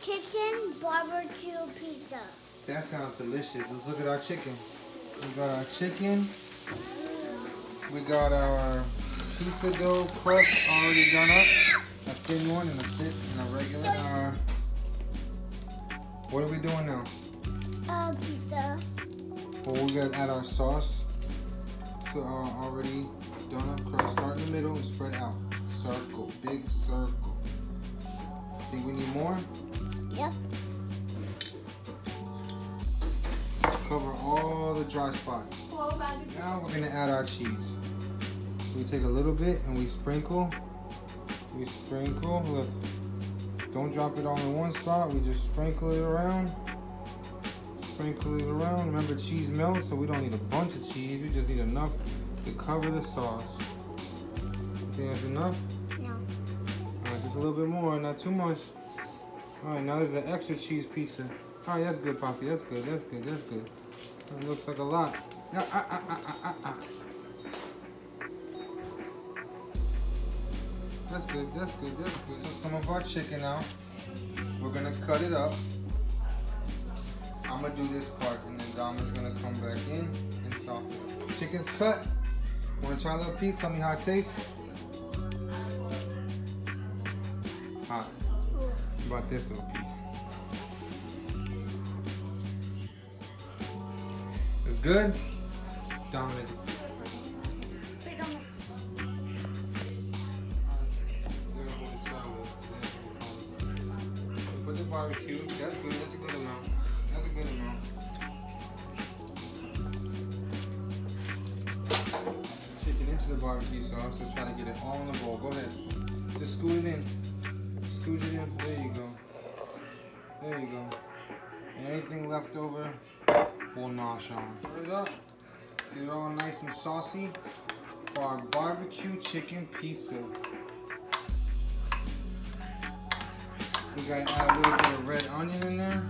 chicken barbecue pizza. That sounds delicious. Let's look at our chicken. We got our chicken. We got our pizza dough crust already done up. A thin one and a thick and a regular. What are we doing now? Pizza. Well, we gotta add our sauce to our already done up crust. Start in the middle and spread out. Circle, big circle. Think we need more? Yep. Cover all the dry spots. Now we're gonna add our cheese. We take a little bit and we sprinkle. We sprinkle. Look, don't drop it all in one spot. We just sprinkle it around. Sprinkle it around. Remember, cheese melts, so we don't need a bunch of cheese. We just need enough to cover the sauce. Think that's enough? No. All right, just a little bit more, not too much. All right, now there's an extra cheese pizza. All right, that's good, Poppy. That's good. That's good. That's good. It looks like a lot. That's good. That's good. That's good. So some of our chicken out. We're gonna cut it up. I'm gonna do this part, and then Dama's gonna come back in and sauce it up. Chicken's cut. Wanna try a little piece? Tell me how it tastes. Hot. How about this little piece? It's good? Dominic. Put the barbecue. That's good. That's a good amount. That's a good amount. Chicken into the barbecue sauce. Let's try to get it all in the bowl. Go ahead. Just scoot it in. Scooch it in. There you go. There you go. And anything left over, we'll nosh on. Put it up. Get it all nice and saucy for our barbecue chicken pizza. We gotta add a little bit of red onion in there.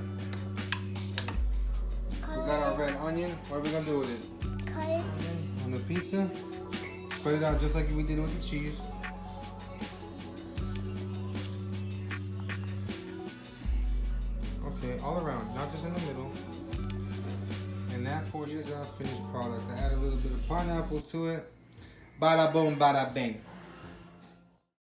We got our red onion. What are we gonna do with it? Cut it. On the pizza. Spread it out just like we did with the cheese. Okay, all around, not just in the middle. And that portion is our finished product. I add a little bit of pineapples to it. Bada boom, bada bing.